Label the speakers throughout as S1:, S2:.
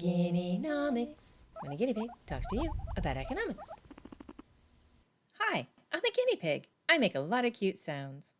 S1: Guinea-nomics, when a guinea pig talks to you about economics. Hi, I'm a guinea pig. I make a lot of cute sounds.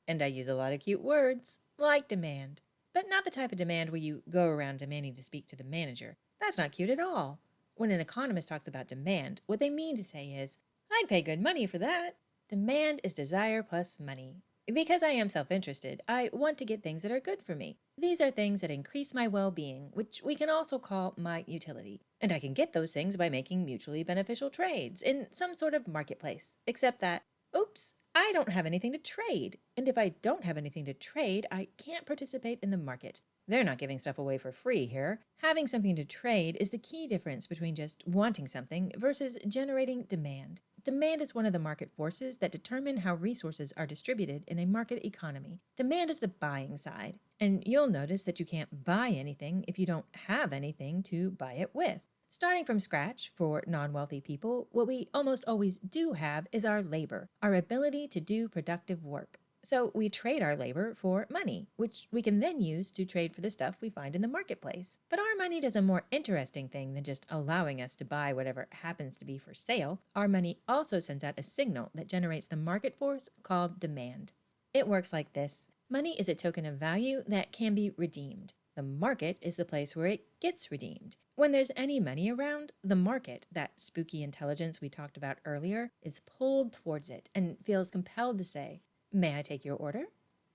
S1: And I use a lot of cute words, like demand. But not the type of demand where you go around demanding to speak to the manager. That's not cute at all. When an economist talks about demand, what they mean to say is, I'd pay good money for that. Demand is desire plus money. Because I am self-interested, I want to get things that are good for me. These are things that increase my well-being, which we can also call my utility. And I can get those things by making mutually beneficial trades in some sort of marketplace. Except that, oops, I don't have anything to trade. And if I don't have anything to trade, I can't participate in the market. They're not giving stuff away for free here. Having something to trade is the key difference between just wanting something versus generating demand. Demand is one of the market forces that determine how resources are distributed in a market economy. Demand is the buying side, and you'll notice that you can't buy anything if you don't have anything to buy it with. Starting from scratch, for non-wealthy people, what we almost always do have is our labor, our ability to do productive work. So we trade our labor for money, which we can then use to trade for the stuff we find in the marketplace. But our money does a more interesting thing than just allowing us to buy whatever happens to be for sale. Our money also sends out a signal that generates the market force called demand. It works like this. Money is a token of value that can be redeemed. The market is the place where it gets redeemed. When there's any money around, the market, that spooky intelligence we talked about earlier, is pulled towards it and feels compelled to say, may I take your order?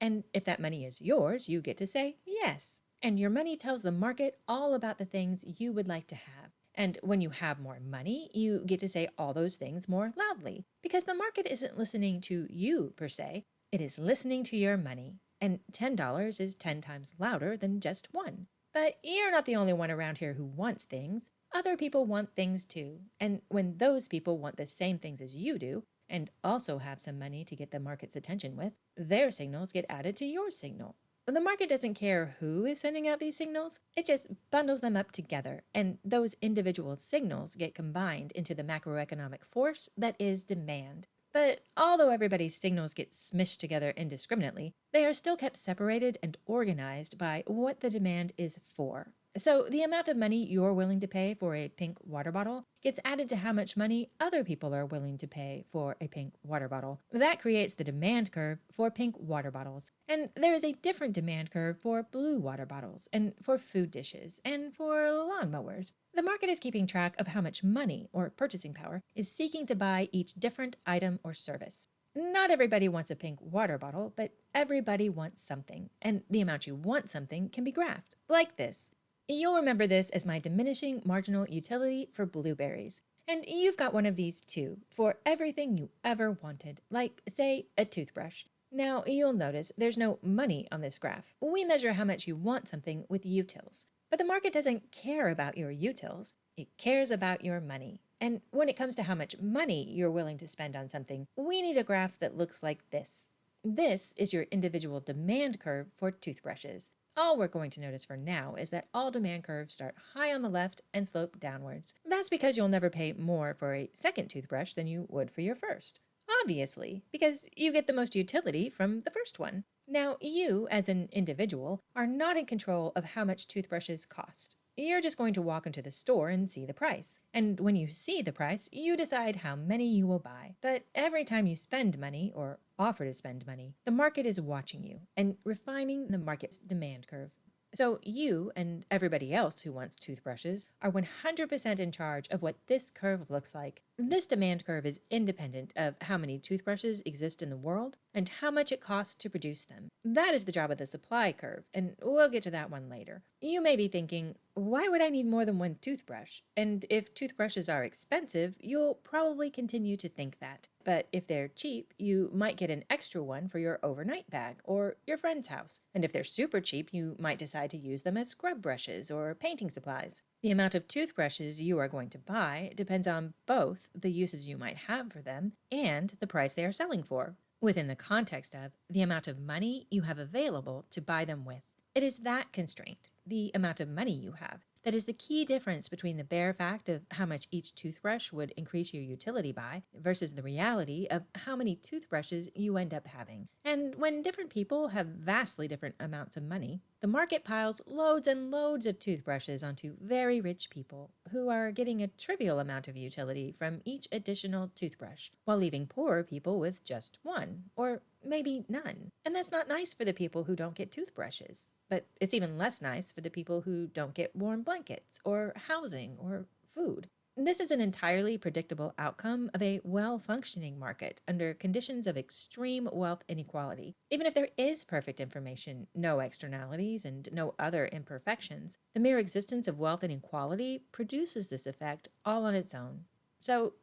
S1: And if that money is yours, you get to say yes. And your money tells the market all about the things you would like to have. And when you have more money, you get to say all those things more loudly. Because the market isn't listening to you, per se. It is listening to your money. And $10 is 10 times louder than just one. But you're not the only one around here who wants things. Other people want things too. And when those people want the same things as you do, and also have some money to get the market's attention with, their signals get added to your signal. The market doesn't care who is sending out these signals, it just bundles them up together, and those individual signals get combined into the macroeconomic force that is demand. But although everybody's signals get smished together indiscriminately, they are still kept separated and organized by what the demand is for. So the amount of money you're willing to pay for a pink water bottle gets added to how much money other people are willing to pay for a pink water bottle. That creates the demand curve for pink water bottles. And there is a different demand curve for blue water bottles, and for food dishes, and for lawnmowers. The market is keeping track of how much money, or purchasing power, is seeking to buy each different item or service. Not everybody wants a pink water bottle, but everybody wants something. And the amount you want something can be graphed, like this. You'll remember this as my diminishing marginal utility for blueberries. And you've got one of these too, for everything you ever wanted, like, say, a toothbrush. Now, you'll notice there's no money on this graph. We measure how much you want something with utils. But the market doesn't care about your utils. It cares about your money. And when it comes to how much money you're willing to spend on something, we need a graph that looks like this. This is your individual demand curve for toothbrushes. All we're going to notice for now is that all demand curves start high on the left and slope downwards. That's because you'll never pay more for a second toothbrush than you would for your first. Obviously, because you get the most utility from the first one. Now, you, as an individual, are not in control of how much toothbrushes cost. You're just going to walk into the store and see the price. And when you see the price, you decide how many you will buy. But every time you spend money, or offer to spend money, the market is watching you and refining the market's demand curve. So you and everybody else who wants toothbrushes are 100% in charge of what this curve looks like. This demand curve is independent of how many toothbrushes exist in the world and how much it costs to produce them. That is the job of the supply curve, and we'll get to that one later. You may be thinking, why would I need more than one toothbrush? And if toothbrushes are expensive, you'll probably continue to think that. But if they're cheap, you might get an extra one for your overnight bag or your friend's house. And if they're super cheap, you might decide to use them as scrub brushes or painting supplies. The amount of toothbrushes you are going to buy depends on both the uses you might have for them and the price they are selling for, within the context of the amount of money you have available to buy them with. It is that constraint, the amount of money you have, that is the key difference between the bare fact of how much each toothbrush would increase your utility by versus the reality of how many toothbrushes you end up having. And when different people have vastly different amounts of money, the market piles loads and loads of toothbrushes onto very rich people who are getting a trivial amount of utility from each additional toothbrush, while leaving poorer people with just one, or maybe none. And that's not nice for the people who don't get toothbrushes. But it's even less nice for the people who don't get warm blankets, or housing, or food. This is an entirely predictable outcome of a well-functioning market under conditions of extreme wealth inequality. Even if there is perfect information, no externalities, and no other imperfections, the mere existence of wealth inequality produces this effect all on its own. So,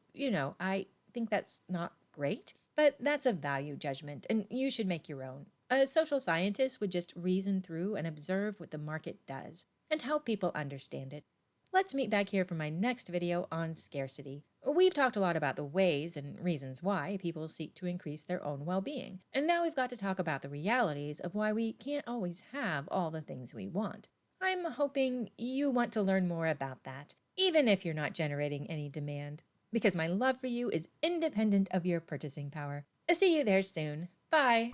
S1: I think that's not great, but that's a value judgment, and you should make your own. A social scientist would just reason through and observe what the market does and help people understand it. Let's meet back here for my next video on scarcity. We've talked a lot about the ways and reasons why people seek to increase their own well-being, and now we've got to talk about the realities of why we can't always have all the things we want. I'm hoping you want to learn more about that, even if you're not generating any demand, because my love for you is independent of your purchasing power. See you there soon. Bye.